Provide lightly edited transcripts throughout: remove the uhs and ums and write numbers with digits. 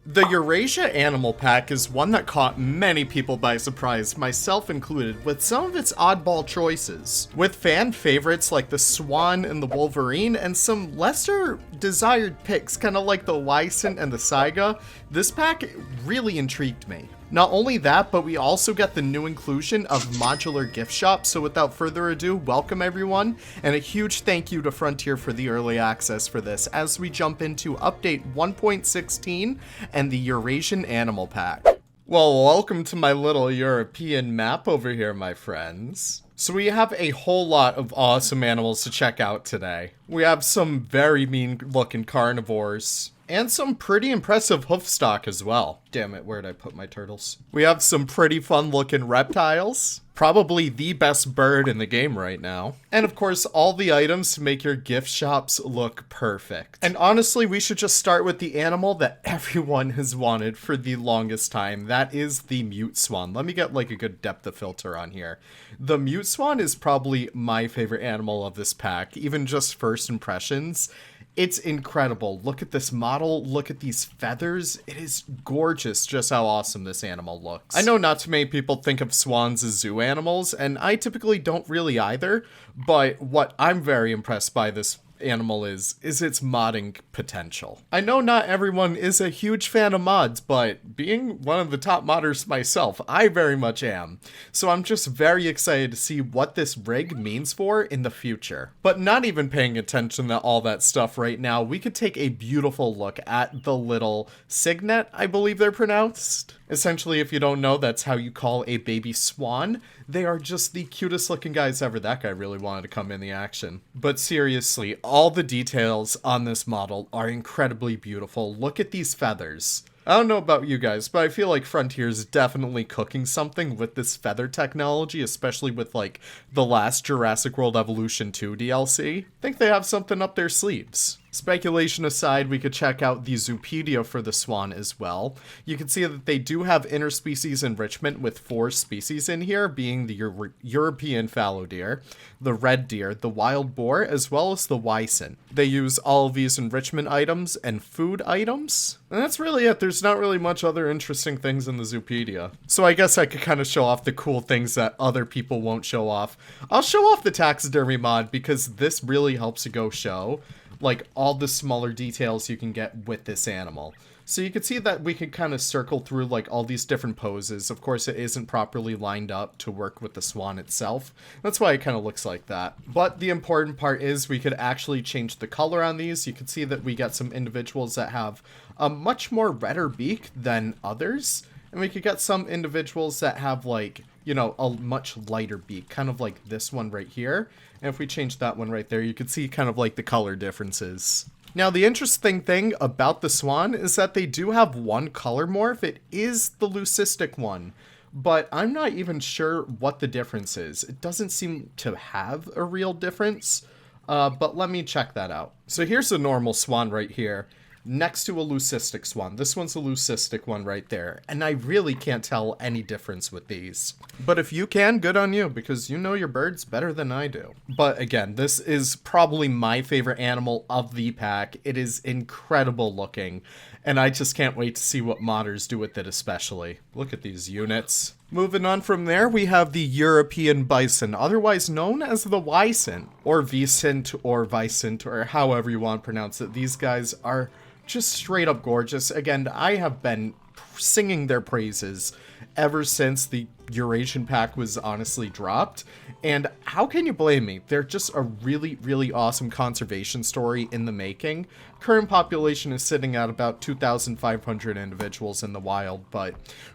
The Eurasia animal pack is one that caught many people by surprise, myself included, with some of its oddball choices. With fan favorites like the Swan and the Wolverine, and some lesser desired picks, kind of like the Wisent and the Saiga, this pack really intrigued me. Not only that, but we also get the new inclusion of modular gift shop, so without further ado, welcome everyone, and a huge thank you to Frontier for the early access for this as we jump into update 1.16 and the Eurasian animal pack. Well, welcome to my little European map over here, my friends. So we have a whole lot of awesome animals to check out today. We have some very mean looking carnivores, and some pretty impressive hoof stock as well. Damn it, where'd I put my turtles? We have some pretty fun looking reptiles. Probably the best bird in the game right now. And of course, all the items to make your gift shops look perfect. And honestly, we should just start with the animal that everyone has wanted for the longest time. That is the mute swan. Let me get like a good depth of filter on here. The mute swan is probably my favorite animal of this pack, even just first impressions. It's incredible. Look at this model. Look at these feathers. It is gorgeous just how awesome this animal looks. I know not too many people think of swans as zoo animals, and I typically don't really either, but what I'm very impressed by this animal is its modding potential. I know not everyone is a huge fan of mods, but being one of the top modders myself, I very much am. So I'm just very excited to see what this rig means for in the future. But not even paying attention to all that stuff right now, we could take a beautiful look at the little cygnet, I believe they're pronounced. Essentially, if you don't know, that's how you call a baby swan. They are just the cutest looking guys ever. That guy really wanted to come in the action. But seriously, all the details on this model are incredibly beautiful. Look at these feathers. I don't know about you guys, but I feel like Frontier's definitely cooking something with this feather technology, especially with like the last Jurassic World Evolution 2 DLC. I think they have something up their sleeves. Speculation aside, we could check out the Zoopedia for the swan as well. You can see that they do have interspecies enrichment with 4 species in here, being the European fallow deer, the red deer, the wild boar, as well as the Wisent. They use all of these enrichment items and food items, and that's really it. There's not really much other interesting things in the Zoopedia. So I guess I could kind of show off the cool things that other people won't show off. I'll show off the taxidermy mod because this really helps to go show like all the smaller details you can get with this animal. So you can see that we can kind of circle through like all these different poses. Of course, it isn't properly lined up to work with the swan itself. That's why it kind of looks like that. But the important part is we could actually change the color on these. You can see that we got some individuals that have a much more redder beak than others. And we could get some individuals that have like, you know, a much lighter beak, kind of like this one right here. And if we change that one right there, you can see kind of like the color differences. Now, the interesting thing about the swan is that they do have one color morph. It is the leucistic one, but I'm not even sure what the difference is. It doesn't seem to have a real difference, but let me check that out. So here's a normal swan right here, next to a leucistic swan. This one's a leucistic one right there, and I really can't tell any difference with these. But if you can, good on you, because you know your birds better than I do. But again, this is probably my favorite animal of the pack. It is incredible looking, and I just can't wait to see what modders do with it especially. Look at these units. Moving on from there, we have the European bison, otherwise known as the Wisent, or Vicent, or Vicent, or however you want to pronounce it. These guys are just straight up gorgeous. Again, I have been singing their praises ever since the Eurasian pack was honestly dropped, and how can you blame me? They're just a really, really awesome conservation story in the making. Current population is sitting at about 2,500 individuals in the wild, but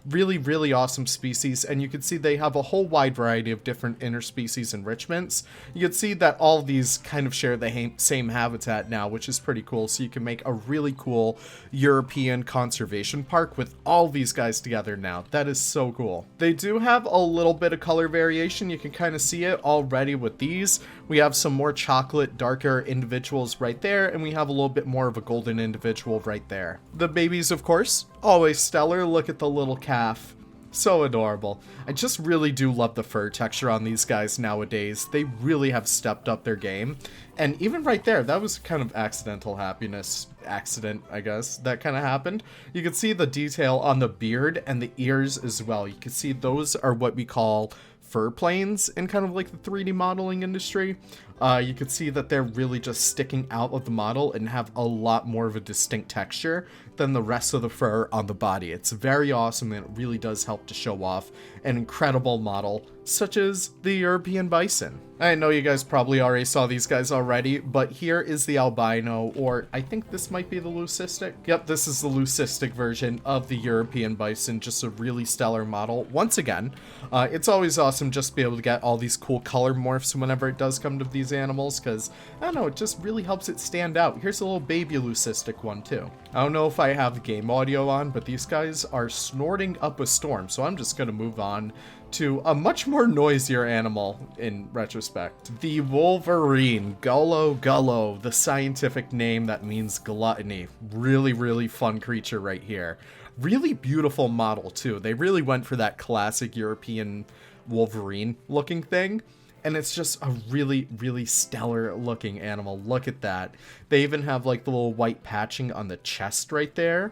really, really awesome species, and you can see they have a whole wide variety of different interspecies enrichments. You can see that all of these kind of share the same habitat now, which is pretty cool, so you can make a really cool European conservation park with all these guys together now. That is so cool. They do have a little bit of color variation. You can kind of see it already with these. We have some more chocolate, darker individuals right there, and we have a little bit more of a golden individual right there. The babies, of course, always stellar. Look at the little calf. So adorable. I just really do love the fur texture on these guys nowadays. They really have stepped up their game. And even right there, that was kind of accidental happiness. Accident, I guess, that kind of happened. You can see the detail on the beard and the ears as well. You can see those are what we call fur planes in kind of like the 3D modeling industry. You can see that they're really just sticking out of the model and have a lot more of a distinct texture than the rest of the fur on the body. It's very awesome, and it really does help to show off an incredible model such as the European bison. I know you guys probably already saw these guys already, but here is the albino, or I think this might be the leucistic. Yep, this is the leucistic version of the European bison, just a really stellar model. Once again, it's always awesome just to be able to get all these cool color morphs whenever it does come to these animals, because, I don't know, it just really helps it stand out. Here's a little baby leucistic one, too. I don't know if I have game audio on, but these guys are snorting up a storm, so I'm just going to move on to a much more noisier animal in retrospect. The Wolverine, Gullo Gullo, the scientific name that means gluttony. Really, really fun creature right here. Really beautiful model too. They really went for that classic European Wolverine looking thing. And it's just a really, really stellar looking animal. Look at that. They even have like the little white patching on the chest right there.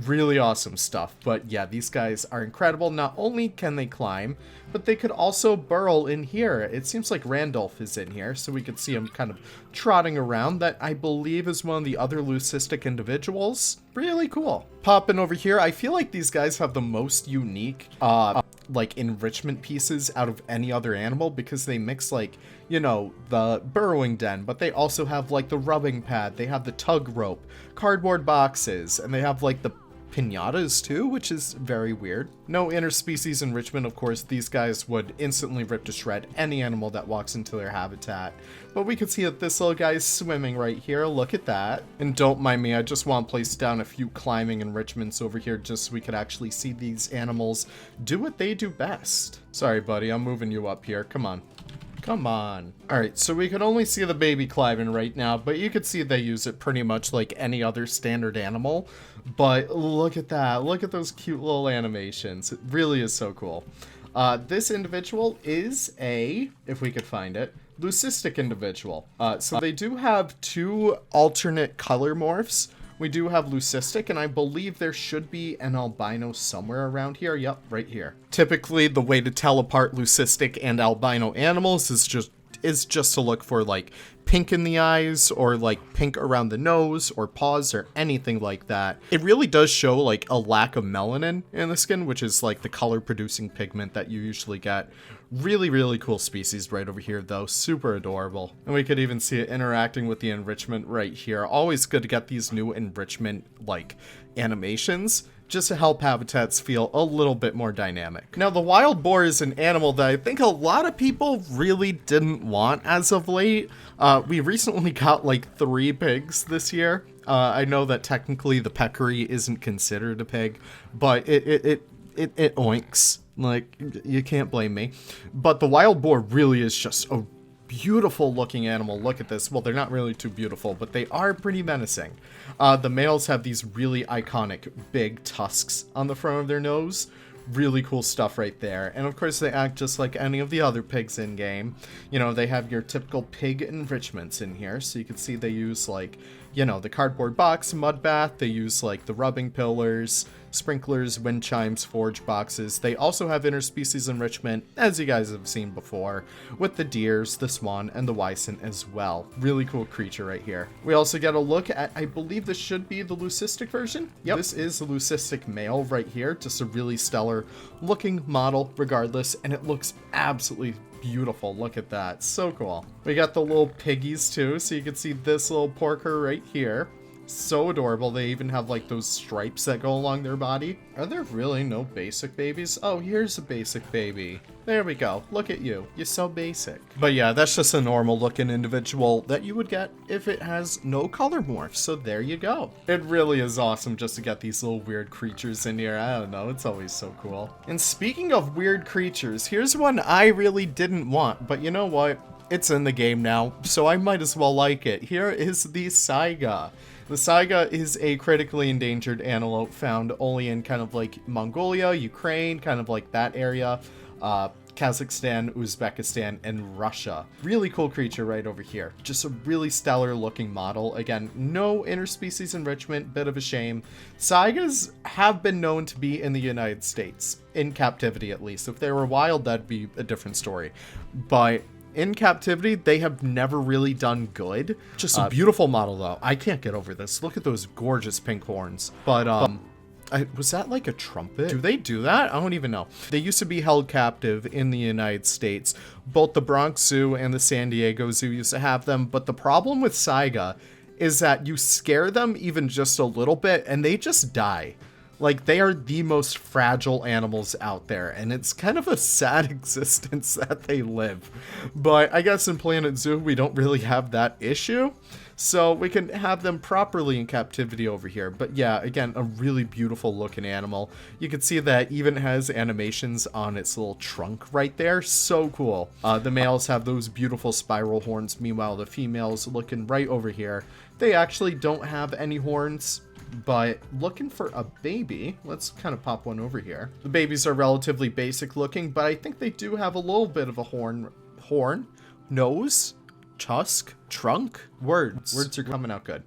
Really awesome stuff. But yeah, these guys are incredible. Not only can they climb, but they could also burrow in here. It seems like Randolph is in here, so we could see him kind of trotting around. That I believe is one of the other leucistic individuals. Really cool. Popping over here, I feel like these guys have the most unique like enrichment pieces out of any other animal, because they mix like, you know, the burrowing den, but they also have like the rubbing pad, they have the tug rope, cardboard boxes, and they have like the pinatas too, which is very weird. No interspecies enrichment, of course. These guys would instantly rip to shred any animal that walks into their habitat. But we can see that this little guy is swimming right here. Look at that. And don't mind me, I just want to place down a few climbing enrichments over here just so we could actually see these animals do what they do best. Sorry, buddy, I'm moving you up here. Come on. Come on. Alright, so we could only see the baby climbing right now, but you could see they use it pretty much like any other standard animal. But look at that. Look at those cute little animations. It really is so cool. This individual is a, if we could find it, leucistic individual. So they do have two alternate color morphs. We do have leucistic, and I believe there should be an albino somewhere around here. Yep, right here. Typically, the way to tell apart leucistic and albino animals is just to look for like pink in the eyes, or like pink around the nose or paws or anything like that. It really does show like a lack of melanin in the skin, which is like the color producing pigment that you usually get. Really, really cool species right over here though. Super adorable. And we could even see it interacting with the enrichment right here. Always good to get these new enrichment like animations, just to help habitats feel a little bit more dynamic. Now, the wild boar is an animal that I think a lot of people really didn't want as of late. We recently got like 3 pigs this year. I know that technically the peccary isn't considered a pig, but it oinks. Like, you can't blame me. But the wild boar really is just a beautiful looking animal. Look at this. Well, they're not really too beautiful, but they are pretty menacing. The males have these really iconic big tusks on the front of their nose. Really cool stuff right there. And of course they act just like any of the other pigs in game. You know, they have your typical pig enrichments in here. So you can see they use like, you know, the cardboard box, mud bath. They use like the rubbing pillars, sprinklers, wind chimes, forage boxes. They also have interspecies enrichment, as you guys have seen before, with the deers, the swan, and the wisent as well. Really cool creature right here. We also get a look at, I believe this should be the leucistic version. Yep, this is the leucistic male right here. Just a really stellar looking model regardless, and it looks absolutely beautiful. Look at that. So cool. We got the little piggies too, so you can see this little porker right here. So adorable. They even have like those stripes that go along their body. Are there really no basic babies? Oh, here's a basic baby. There we go. Look at you. You're so basic. But yeah, that's just a normal looking individual that you would get if it has no color morphs. So there you go. It really is awesome just to get these little weird creatures in here. I don't know. It's always so cool. And speaking of weird creatures, here's one I really didn't want, but you know what? It's in the game now, so I might as well like it. Here is the Saiga. The Saiga is a critically endangered antelope found only in kind of like Mongolia, Ukraine, kind of like that area, Kazakhstan, Uzbekistan, and Russia. Really cool creature right over here. Just a really stellar looking model. Again, no interspecies enrichment, bit of a shame. Saigas have been known to be in the United States, in captivity at least. If they were wild, that'd be a different story. But in captivity, they have never really done good. Just a beautiful model though. I can't get over this. Look at those gorgeous pink horns. But was that like a trumpet? Do they do that? I don't even know. They used to be held captive in the United States. Both the Bronx Zoo and the San Diego Zoo used to have them. But the problem with Saiga is that you scare them even just a little bit and they just die. Like, they are the most fragile animals out there, and it's kind of a sad existence that they live. But I guess in Planet Zoo, we don't really have that issue, so we can have them properly in captivity over here. But yeah, again, a really beautiful looking animal. You can see that even has animations on its little trunk right there. So cool. The males have those beautiful spiral horns. Meanwhile, the females, looking right over here, they actually don't have any horns. But looking for a baby, let's kind of pop one over here. The babies are relatively basic looking, but I think they do have a little bit of a horn, nose, tusk, trunk. Words are coming out good.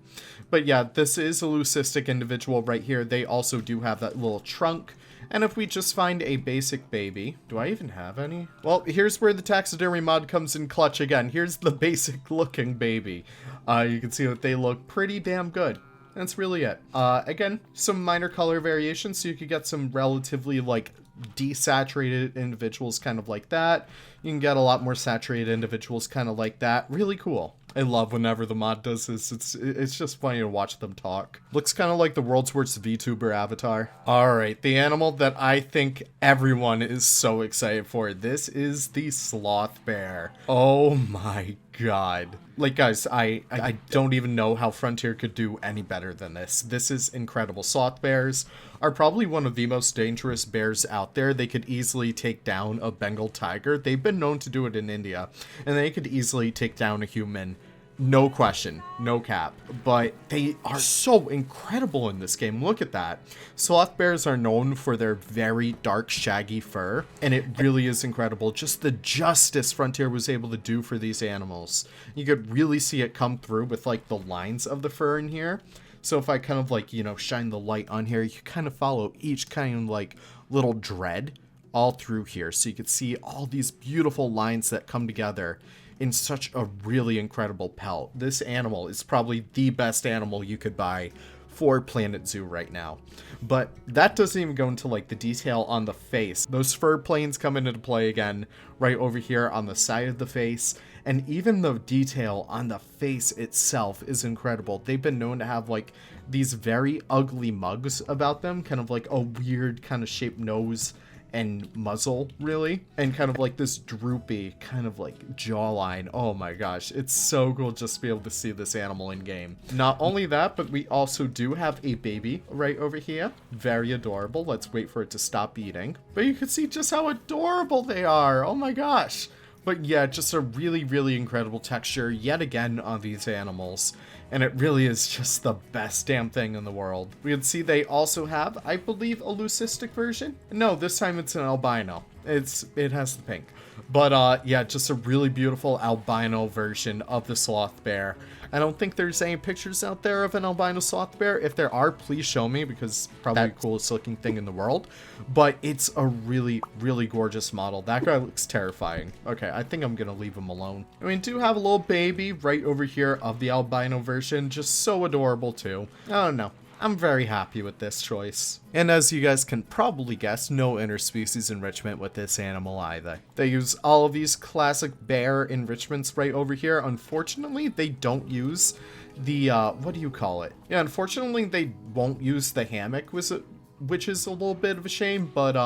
But yeah, this is a leucistic individual right here. They also do have that little trunk. And if we just find a basic baby, do I even have any? Well, here's where the taxidermy mod comes in clutch again. Here's the basic looking baby. You can see that they look pretty damn good. That's really it. Again, some minor color variations, so you could get some relatively, like, desaturated individuals kind of like that. You can get a lot more saturated individuals kind of like that. Really cool. I love whenever the mod does this. It's just funny to watch them talk. Looks kind of like the world's worst VTuber avatar. Alright, the animal that I think everyone is so excited for. This is the sloth bear. Oh my god. Like, guys, I don't even know how Frontier could do any better than this. This is incredible. Sloth bears are probably one of the most dangerous bears out there. They could easily take down a Bengal tiger. They've been known to do it in India, and they could easily take down a human. No question, no cap, but they are so incredible in this game. Look at that. Sloth bears are known for their very dark, shaggy fur, and it really is incredible. Just the justice Frontier was able to do for these animals. You could really see it come through with, like, the lines of the fur in here. So if I kind of, like, you know, shine the light on here, you kind of follow each kind of, like, little dread all through here. So you could see all these beautiful lines that come together in such a really incredible pelt. This animal is probably the best animal you could buy for Planet Zoo right now. But that doesn't even go into, like, the detail on the face. Those fur planes come into play again right over here on the side of the face. And even the detail on the face itself is incredible. They've been known to have, like, these very ugly mugs about them. Kind of like a weird kind of shaped nose and muzzle, really, and kind of like this droopy kind of like jawline. Oh my gosh, it's so cool just to be able to see this animal in game. Not only that, but we also do have a baby right over here. Very adorable. Let's wait for it to stop eating. But you can see just how adorable they are. Oh my gosh. But yeah, just a really, really incredible texture yet again on these animals. And it really is just the best damn thing in the world. We can see they also have, I believe, a leucistic version. No, this time it's an albino. It has the pink. But yeah, just a really beautiful albino version of the sloth bear. I don't think there's any pictures out there of an albino sloth bear. If there are, please show me, because probably the coolest looking thing in the world. But it's a really, really gorgeous model. That guy looks terrifying. Okay, I think I'm gonna leave him alone. I mean, do have a little baby right over here of the albino version. Just so adorable too. I don't know. I'm very happy with this choice. And as you guys can probably guess, no interspecies enrichment with this animal either. They use all of these classic bear enrichments right over here. Unfortunately, they don't use the, what do you call it? Yeah, unfortunately, they won't use the hammock, which is a little bit of a shame, but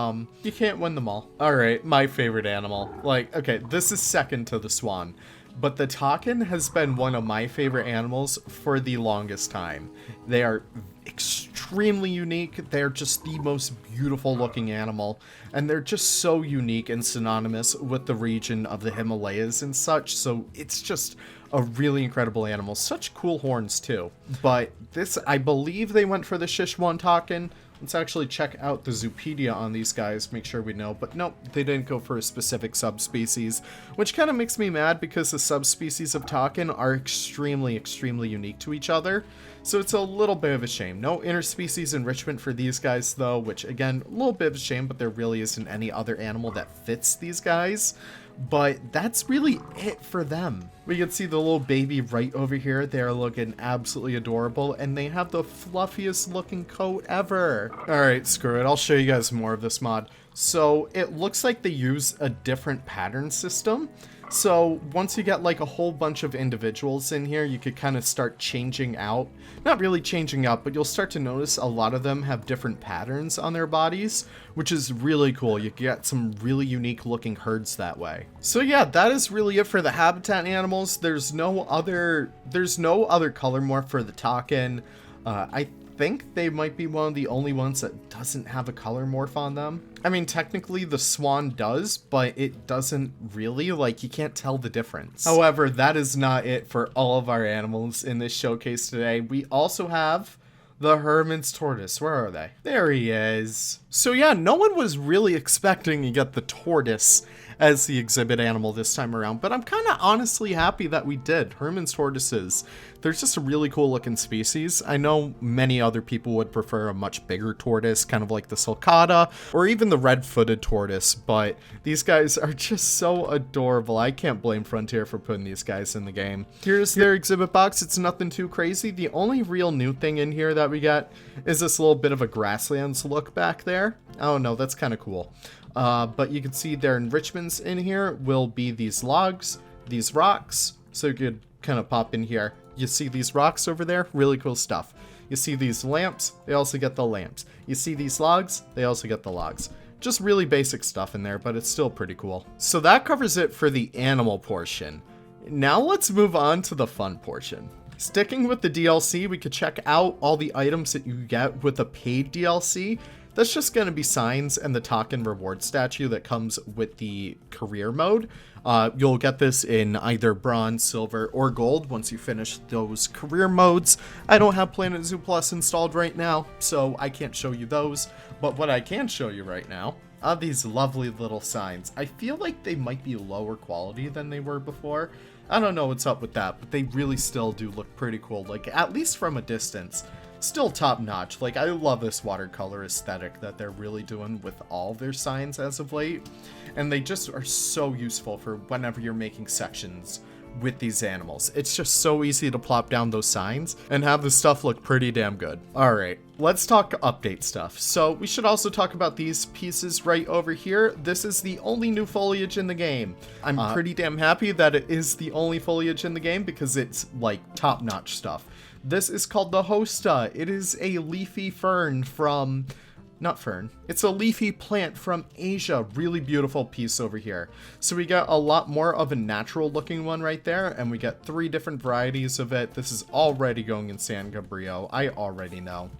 you can't win them all. Alright, my favorite animal. Like, okay, this is second to the swan. but the Takin has been one of my favorite animals for the longest time. They are extremely unique. They're just the most beautiful looking animal, and they're just so unique and synonymous with the region of the Himalayas and such, so it's just a really incredible animal. Such cool horns too. But this, I believe they went for the Sichuan Takin. Let's actually check out the Zoopedia on these guys, make sure we know. But nope, they didn't go for a specific subspecies, which kind of makes me mad because the subspecies of Takin are extremely, extremely unique to each other. So it's a little bit of a shame. No interspecies enrichment for these guys though, which again, a little bit of a shame, but there really isn't any other animal that fits these guys. But that's really it for them. We can see the little baby right over here. They're looking absolutely adorable, and they have the fluffiest looking coat ever. Alright, screw it. I'll show you guys more of this mod. So it looks like they use a different pattern system. So once you get like a whole bunch of individuals in here, you could kind of start changing out. Not really changing out, but you'll start to notice a lot of them have different patterns on their bodies, which is really cool. You get some really unique looking herds that way. So yeah, that is really it for the habitat animals. There's no other color morph for the Takin. I think they might be one of the only ones that doesn't have a color morph on them. I mean, technically the Swan does, but it doesn't really, like, you can't tell the difference. However, that is not it for all of our animals in this showcase today. We also have the Hermann's tortoise. Where are they? There he is. So yeah, no one was really expecting to get the tortoise as the exhibit animal this time around, but I'm kind of honestly happy that we did. Hermann's tortoises, they're just a really cool looking species. I know many other people would prefer a much bigger tortoise, kind of like the sulcata, or even the red-footed tortoise, but these guys are just so adorable. I can't blame Frontier for putting these guys in the game. Here's their exhibit box. It's nothing too crazy. The only real new thing in here that we got is this little bit of a grasslands look back there. Oh no, that's kind of cool. But you can see their enrichments in here will be these logs, these rocks, so you could kind of pop in here. You see these rocks over there? Really cool stuff. You see these lamps? They also get the lamps. You see these logs? They also get the logs. Just really basic stuff in there, but it's still pretty cool. So that covers it for the animal portion. Now let's move on to the fun portion. Sticking with the DLC, we could check out all the items that you get with a paid DLC. That's just going to be signs and the Takin reward statue that comes with the career mode. You'll get this in either bronze, silver, or gold once you finish those career modes. I don't have Planet Zoo Plus installed right now, so I can't show you those. But what I can show you right now are these lovely little signs. I feel like they might be lower quality than they were before. I don't know what's up with that, but they really still do look pretty cool, like at least from a distance. Still top notch. Like, I love this watercolor aesthetic that they're really doing with all their signs as of late. And they just are so useful for whenever you're making sections with these animals. It's just so easy to plop down those signs and have the stuff look pretty damn good. Alright, let's talk update stuff. So we should also talk about these pieces right over here. This is the only new foliage in the game. I'm pretty damn happy that it is the only foliage in the game because it's like top-notch stuff. This is called the Hosta. It is a leafy fern from... Not fern. It's a leafy plant from Asia. Really beautiful piece over here. So we got a lot more of a natural looking one right there, and we got 3 different varieties of it. This is already going in San Gabriel. I already know.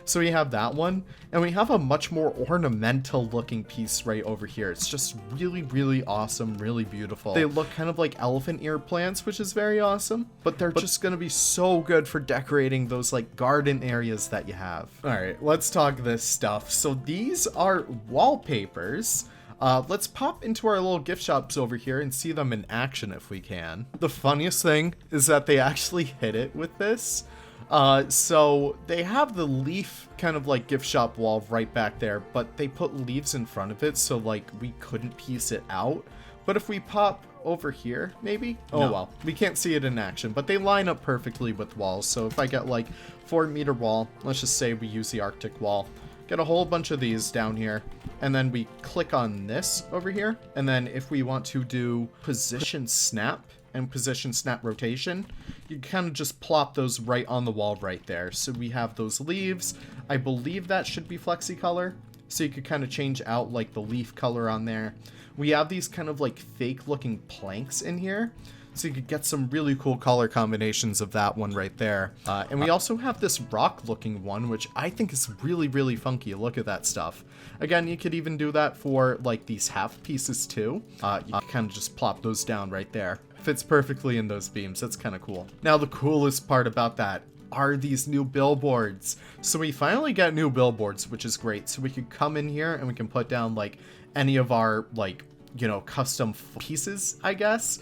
So we have that one, and we have a much more ornamental looking piece right over here. It's just really, really awesome, really beautiful. They look kind of like elephant ear plants, which is very awesome, but they're just gonna be so good for decorating those like garden areas that you have. All right, let's talk this stuff. So these are wallpapers. Let's pop into our little gift shops over here and see them in action if we can. The funniest thing is that they actually hit it with this. So they have the leaf kind of like gift shop wall right back there, but they put leaves in front of it, so like we couldn't piece it out. But if we pop over here, maybe? Oh no. Well, we can't see it in action, but they line up perfectly with walls. So if I get like 4-meter wall, let's just say we use the Arctic wall, get a whole bunch of these down here, and then we click on this over here. And then if we want to do position snap and position snap rotation, you kind of just plop those right on the wall right there. So we have those leaves. I believe that should be Flexicolor. So you could kind of change out like the leaf color on there. We have these kind of like fake looking planks in here. So you could get some really cool color combinations of that one right there. And we also have this rock looking one, which I think is really, really funky. Look at that stuff. Again, you could even do that for like these half pieces too. You can kind of just plop those down right there. Fits perfectly in those beams. That's kind of cool. Now the coolest part about that are these new billboards. So we finally got new billboards, which is great. So we could come in here and we can put down like any of our like, you know, custom pieces, I guess.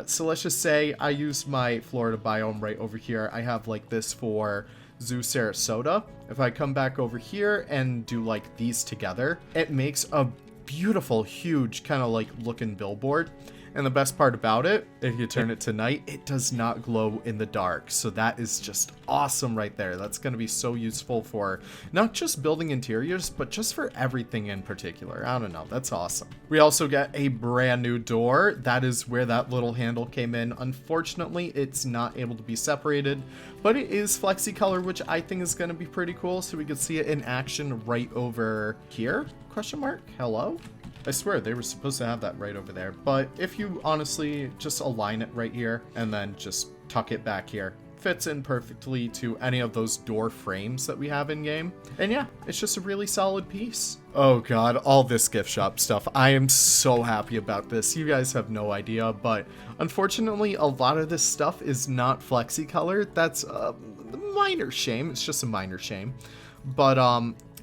So let's just say I used my Florida biome right over here. I have like this for Zoo Sarasota. If I come back over here and do like these together, it makes a beautiful, huge kind of like looking billboard. And the best part about it, if you turn it to night, it does not glow in the dark. So that is just awesome right there. That's going to be so useful for not just building interiors, but just for everything in particular. I don't know. That's awesome. We also get a brand new door. That is where that little handle came in. Unfortunately, it's not able to be separated, but it is Flexicolor, which I think is going to be pretty cool. So we can see it in action right over here. Question mark? Hello? I swear they were supposed to have that right over there. But if you honestly just align it right here and then just tuck it back here, fits in perfectly to any of those door frames that we have in game. And yeah, it's just a really solid piece. Oh god, all this gift shop stuff. I am so happy about this. You guys have no idea, but unfortunately a lot of this stuff is not Flexicolor. That's a minor shame. It's just a minor shame. But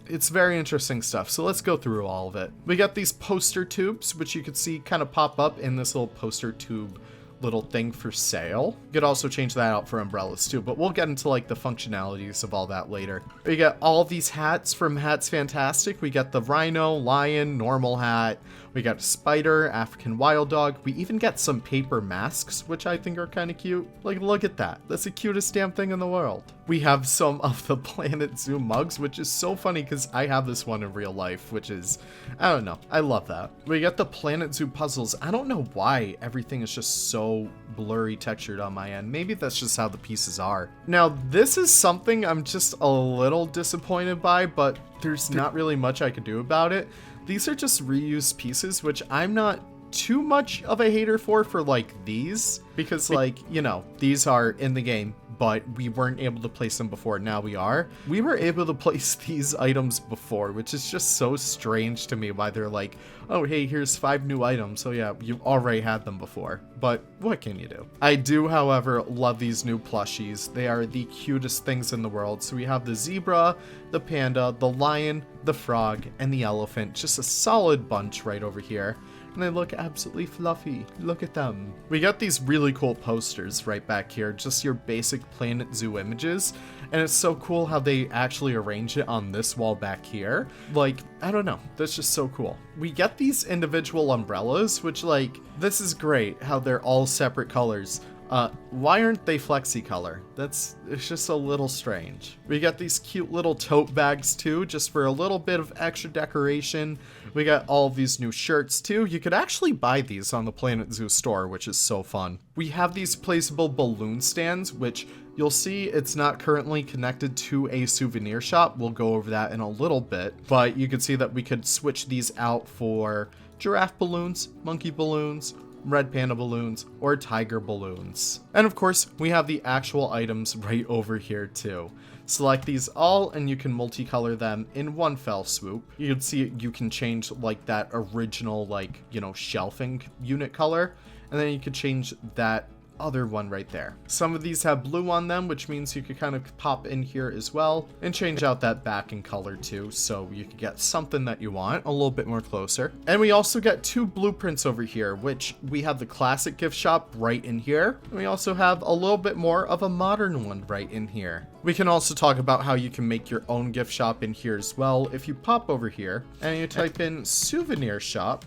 it's very interesting stuff, so let's go through all of it. We got these poster tubes, which you can see kind of pop up in this little poster tube little thing for sale. You could also change that out for umbrellas too, but we'll get into like the functionalities of all that later. We got all these hats from Hats Fantastic. We got the rhino, lion, normal hat. We got spider, African wild dog. We even get some paper masks, which I think are kind of cute. Like, look at that. That's the cutest damn thing in the world. We have some of the Planet Zoo mugs, which is so funny because I have this one in real life, which is, I don't know. I love that. We got the Planet Zoo puzzles. I don't know why everything is just so blurry textured on my end. Maybe that's just how the pieces are. Now, this is something I'm just a little disappointed by, but there's not really much I could do about it. These are just reused pieces, which I'm not too much of a hater for like these, because like, you know, these are in the game, but we weren't able to place them before. Now we are. We were able to place these items before, which is just so strange to me why they're like, oh, hey, here's 5 new items. So yeah, you already had them before, but what can you do? I do, however, love these new plushies. They are the cutest things in the world. So we have the zebra, the panda, the lion, the frog, and the elephant. Just a solid bunch right over here. And they look absolutely fluffy. Look at them. We got these really cool posters right back here, just your basic Planet Zoo images. And it's so cool how they actually arrange it on this wall back here. Like, I don't know, that's just so cool. We get these individual umbrellas, which like, this is great how they're all separate colors. Why aren't they Flexicolor? It's just a little strange. We got these cute little tote bags too, just for a little bit of extra decoration. We got all of these new shirts too. You could actually buy these on the Planet Zoo store, which is so fun. We have these placeable balloon stands, which you'll see it's not currently connected to a souvenir shop. We'll go over that in a little bit, but you can see that we could switch these out for giraffe balloons, monkey balloons, red panda balloons, or tiger balloons. And of course, we have the actual items right over here too. Select these all and you can multicolor them in one fell swoop. You can see you can change like that original like, you know, shelving unit color, and then you could change that other one right there. Some of these have blue on them, which means you could kind of pop in here as well and change out that backing color too, so you could get something that you want a little bit more closer. And we also get 2 blueprints over here, which we have the classic gift shop right in here, and we also have a little bit more of a modern one right in here. We can also talk about how you can make your own gift shop in here as well. If you pop over here and you type in souvenir shop,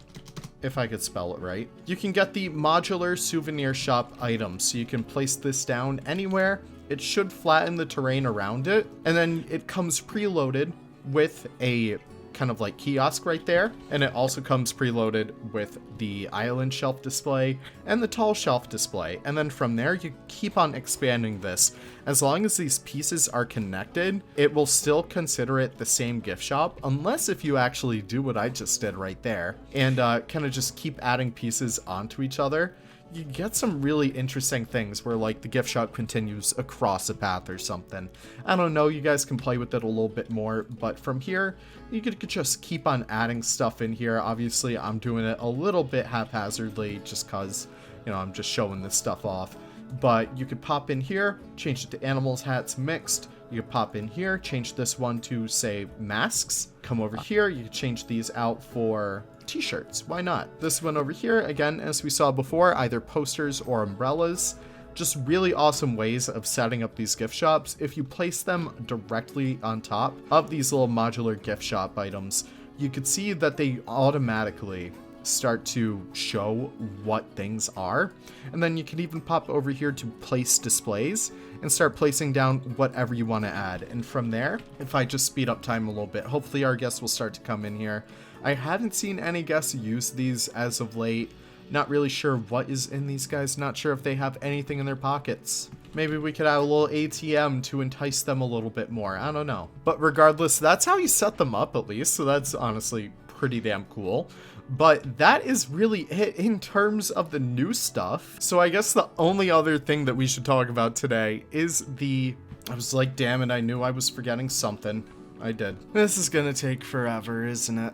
if I could spell it right, you can get the modular souvenir shop items. So you can place this down anywhere. It should flatten the terrain around it. And then it comes preloaded with a kind of like kiosk right there. And it also comes preloaded with the island shelf display and the tall shelf display. And then from there, you keep on expanding this. As long as these pieces are connected, it will still consider it the same gift shop, unless if you actually do what I just did right there and kind of just keep adding pieces onto each other. you get some really interesting things where like the gift shop continues across a path or something. I don't know, you guys can play with it a little bit more, but from here you could just keep on adding stuff in here. Obviously I'm doing it a little bit haphazardly just cause, you know, I'm just showing this stuff off. But you could pop in here, change it to animals, hats, mixed. You could pop in here, change this one to say masks. Come over here, you could change these out for t-shirts. Why not? This one over here, again, as we saw before, either posters or umbrellas. Just really awesome ways of setting up these gift shops. If you place them directly on top of these little modular gift shop items, you could see that they automatically start to show what things are. And then you can even pop over here to place displays and start placing down whatever you want to add. And from there, if I just speed up time a little bit, hopefully our guests will start to come in here. I haven't seen any guests use these as of late. Not really sure what is in these guys. Not sure if they have anything in their pockets. Maybe we could add a little ATM to entice them a little bit more. I don't know. But regardless, that's how you set them up at least. So that's honestly pretty damn cool. But that is really it in terms of the new stuff. So I guess the only other thing that we should talk about today is I was like, damn it, I knew I was forgetting something. I did. This is gonna take forever, isn't it?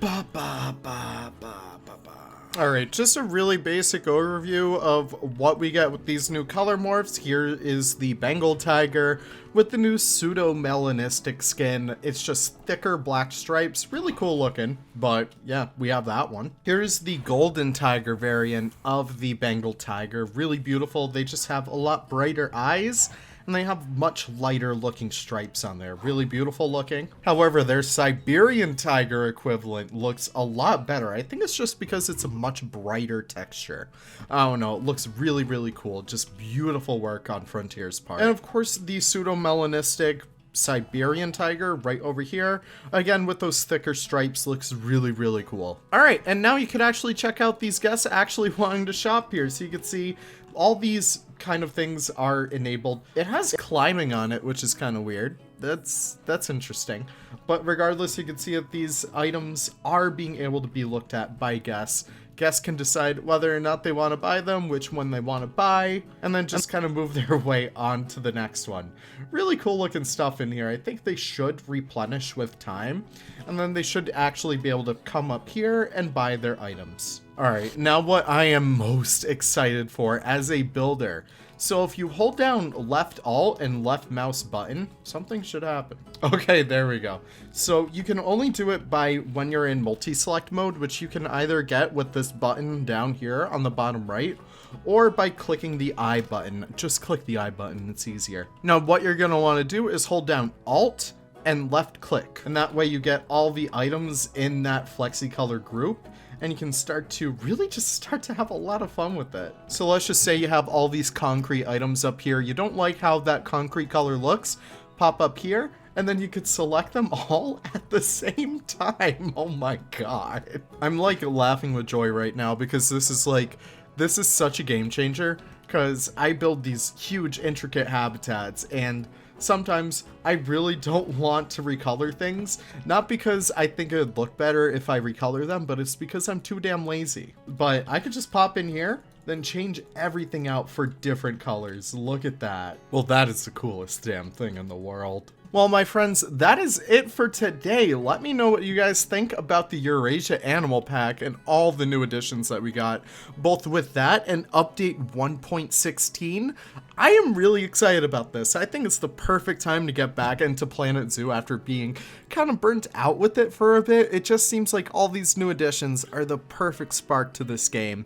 Ba ba ba ba ba ba. Alright, just a really basic overview of what we get with these new color morphs. Here is the Bengal tiger with the new pseudo-melanistic skin. It's just thicker black stripes, really cool looking, but yeah, we have that one. Here's the golden tiger variant of the Bengal tiger, really beautiful. They just have a lot brighter eyes, and they have much lighter looking stripes on there. Really beautiful looking. However, their Siberian tiger equivalent looks a lot better. I think it's just because it's a much brighter texture. I don't know, it looks really, really cool. Just beautiful work on Frontier's part. And of course, the pseudo-melanistic Siberian tiger right over here, again with those thicker stripes, looks really, really cool. All right, and now you can actually check out these guests actually wanting to shop here. So you can see all these kind of things are enabled. It has climbing on it, which is kind of weird. That's interesting. But regardless, you can see that these items are being able to be looked at by guests. Guests can decide whether or not they want to buy them, which one they want to buy, and then just kind of move their way on to the next one. Really cool looking stuff in here. I think they should replenish with time, and then they should actually be able to come up here and buy their items. Alright, now what I am most excited for as a builder. So if you hold down left alt and left mouse button, something should happen. Okay, there we go. So you can only do it by when you're in multi-select mode, which you can either get with this button down here on the bottom right, or by clicking the I button. Just click the I button, it's easier. Now what you're gonna wanna do is hold down alt and left click, and that way you get all the items in that Flexicolor group, and you can start to really just start to have a lot of fun with it. So let's just say you have all these concrete items up here. You don't like how that concrete color looks, pop up here, and then you could select them all at the same time. Oh my god. I'm like laughing with joy right now because this is such a game changer, because I build these huge intricate habitats and sometimes I really don't want to recolor things, not because I think it would look better if I recolor them, but it's because I'm too damn lazy. But I could just pop in here, then change everything out for different colors. Look at that. Well, that is the coolest damn thing in the world. Well, my friends, that is it for today. Let me know what you guys think about the Eurasia Animal Pack and all the new additions that we got, both with that and update 1.16. I am really excited about this. I think it's the perfect time to get back into Planet Zoo after being kind of burnt out with it for a bit. It just seems like all these new additions are the perfect spark to this game,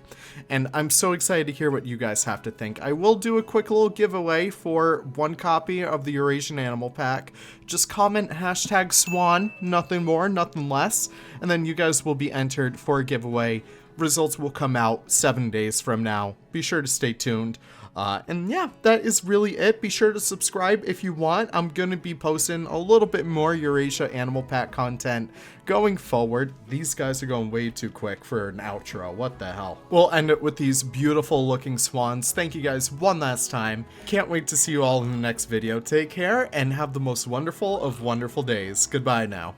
and I'm so excited to hear what you guys have to think. I will do a quick little giveaway for one copy of the Eurasian Animal Pack. Just comment hashtag Swan, nothing more, nothing less, and then you guys will be entered for a giveaway. Results will come out 7 days from now. Be sure to stay tuned. And yeah, that is really it. Be sure to subscribe if you want. I'm going to be posting a little bit more Eurasia Animal Pack content going forward. These guys are going way too quick for an outro. What the hell? We'll end it with these beautiful looking swans. Thank you guys one last time. Can't wait to see you all in the next video. Take care and have the most wonderful of wonderful days. Goodbye now.